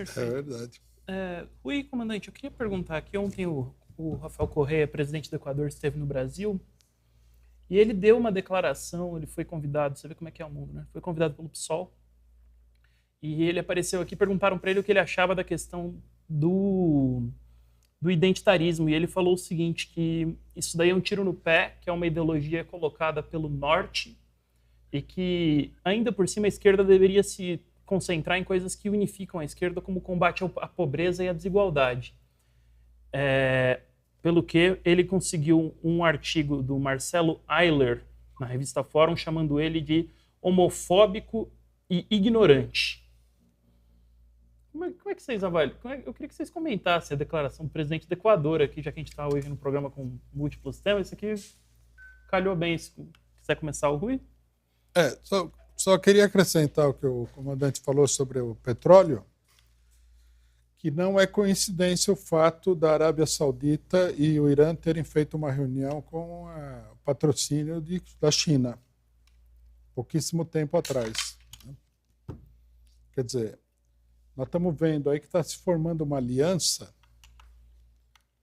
É Perfeito. verdade. Rui, comandante, eu queria perguntar aqui, ontem o Rafael Correa, presidente do Equador, esteve no Brasil e ele deu uma declaração, ele foi convidado, você vê como é que é o mundo, né? Foi convidado pelo PSOL e ele apareceu aqui, perguntaram para ele o que ele achava da questão do identitarismo e ele falou o seguinte, que isso daí é um tiro no pé, que é uma ideologia colocada pelo norte e que, ainda por cima, a esquerda deveria se concentrar em coisas que unificam a esquerda, como o combate à pobreza e à desigualdade. Pelo que ele conseguiu um artigo do Marcelo Ayler, na revista Fórum, chamando ele de homofóbico e ignorante. Como é que vocês avaliam? Eu queria que vocês comentassem a declaração do presidente do Equador aqui, já que a gente está hoje no programa com múltiplos temas. Isso aqui calhou bem. Se quiser começar, o Rui? Só queria acrescentar o que o comandante falou sobre o petróleo, que não é coincidência o fato da Arábia Saudita e o Irã terem feito uma reunião com o patrocínio da China, pouquíssimo tempo atrás. Quer dizer, nós estamos vendo aí que está se formando uma aliança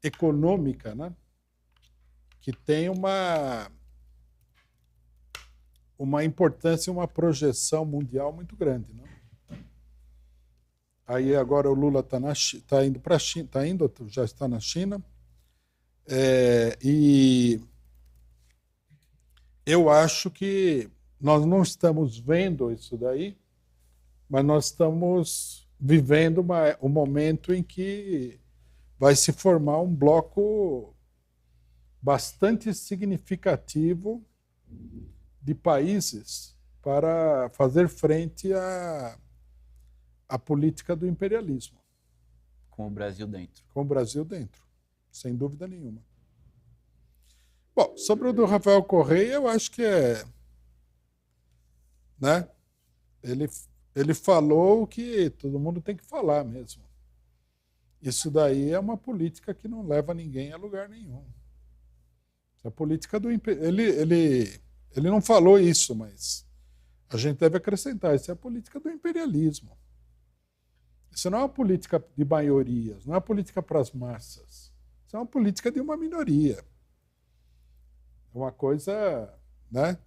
econômica, né, que tem uma importância e uma projeção mundial muito grande. Né? Aí agora o Lula está indo para a China, já está na China. E eu acho que nós não estamos vendo isso daí, mas nós estamos vivendo um momento em que vai se formar um bloco bastante significativo de países para fazer frente à política do imperialismo. Com o Brasil dentro. Com o Brasil dentro, sem dúvida nenhuma. Bom, sobre o do Rafael Correia, eu acho que né? Ele falou o que todo mundo tem que falar mesmo. Isso daí é uma política que não leva ninguém a lugar nenhum. A política do ele não falou isso, mas a gente deve acrescentar, isso é a política do imperialismo. Isso não é uma política de maiorias, não é uma política para as massas. Isso é uma política de uma minoria. É uma coisa, né?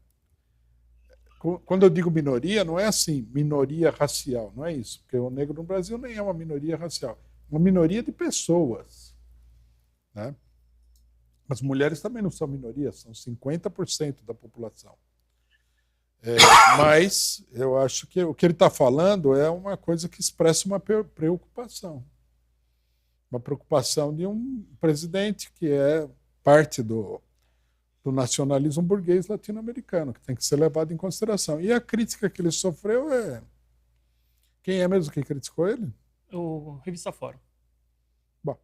Quando eu digo minoria, não é assim, minoria racial, não é isso. Porque o negro no Brasil nem é uma minoria racial. É uma minoria de pessoas. Né? As mulheres também não são minorias, são 50% da população. Mas eu acho que o que ele está falando é uma coisa que expressa uma preocupação. Uma preocupação de um presidente que é parte do nacionalismo burguês latino-americano, que tem que ser levado em consideração. E a crítica que ele sofreu é... Quem é mesmo que criticou ele? O Revista Fórum. Bom.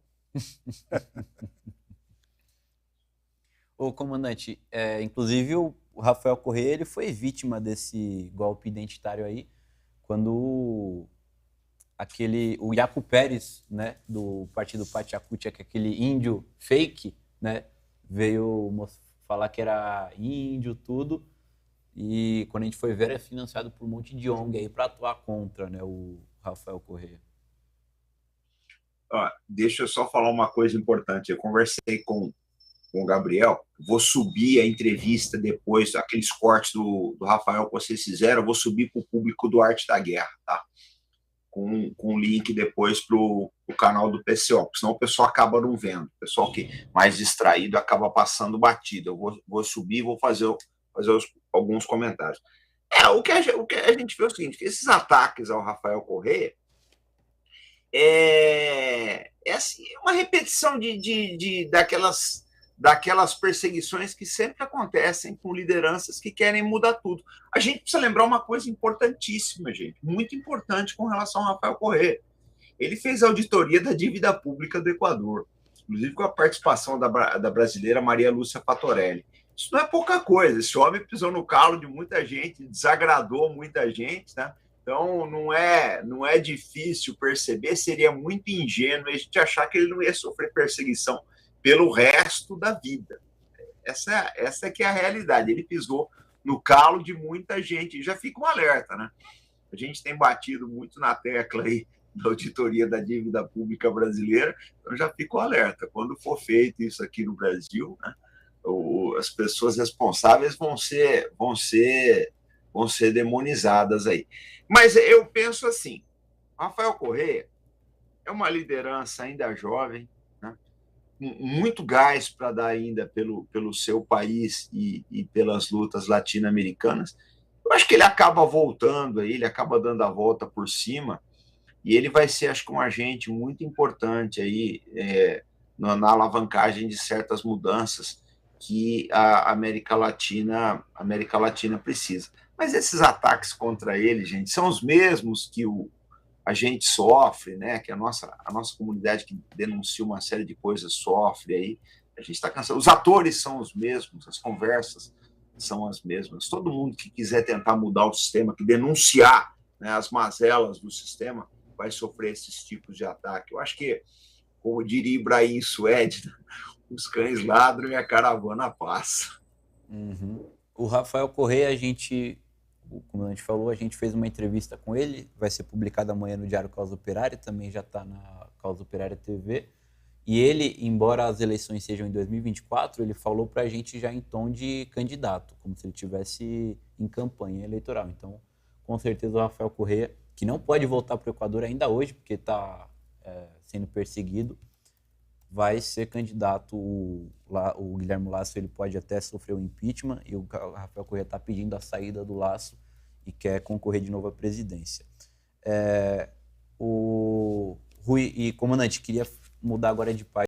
Ô, comandante, inclusive o Rafael Correa ele foi vítima desse golpe identitário aí, quando o Yacu Pérez, né, do partido Pachacuti, que é aquele índio fake, né, veio falar que era índio, tudo, e quando a gente foi ver, é financiado por um monte de ONG aí para atuar contra, né, o Rafael Correa. Deixa eu só falar uma coisa importante. Eu conversei com o Gabriel, vou subir a entrevista depois, aqueles cortes do Rafael que vocês fizeram, eu vou subir para o público do Arte da Guerra, tá? Com um link depois para o canal do PCO, porque senão o pessoal acaba não vendo. O pessoal que é mais distraído acaba passando batido. Eu vou subir e vou fazer alguns comentários. O que a gente vê é o seguinte, que esses ataques ao Rafael Correa assim, uma repetição daquelas perseguições que sempre acontecem com lideranças que querem mudar tudo. A gente precisa lembrar uma coisa importantíssima, gente, muito importante com relação ao Rafael Correa. Ele fez a auditoria da dívida pública do Equador, inclusive com a participação da brasileira Maria Lúcia Fatorelli. Isso não é pouca coisa, esse homem pisou no calo de muita gente, desagradou muita gente, né? Então, não é difícil perceber, seria muito ingênuo a gente achar que ele não ia sofrer perseguição pelo resto da vida. Essa é que é a realidade. Ele pisou no calo de muita gente. Já fica um alerta, né? A gente tem batido muito na tecla aí da auditoria da dívida pública brasileira. Então já fico alerta, quando for feito isso aqui no Brasil, né, as pessoas responsáveis vão ser demonizadas aí. Mas eu penso assim, Rafael Correa é uma liderança ainda jovem, né, muito gás para dar ainda pelo seu país e pelas lutas latino-americanas. Eu acho que ele acaba voltando aí, ele acaba dando a volta por cima, e ele vai ser, acho que, um agente muito importante aí na alavancagem de certas mudanças que a América Latina precisa. Mas esses ataques contra ele, gente, são os mesmos que a gente sofre, né? Que a nossa comunidade que denuncia uma série de coisas sofre aí. A gente está cansado. Os atores são os mesmos, as conversas são as mesmas. Todo mundo que quiser tentar mudar o sistema, que denunciar, né, as mazelas do sistema, vai sofrer esses tipos de ataque. Eu acho que, como diria Ibrahim Suede, os cães ladram e a caravana passa. Uhum. O Rafael Correa, como a gente falou, a gente fez uma entrevista com ele, vai ser publicada amanhã no Diário Causa Operária, também já está na Causa Operária TV. E ele, embora as eleições sejam em 2024, ele falou para a gente já em tom de candidato, como se ele estivesse em campanha eleitoral. Então, com certeza o Rafael Correa, que não pode voltar para o Equador ainda hoje, porque está sendo perseguido, vai ser candidato. O Guilherme Lasso ele pode até sofrer um impeachment, e o Rafael Correa está pedindo a saída do Lasso e quer concorrer de novo à presidência. O Rui e comandante, queria mudar agora de página.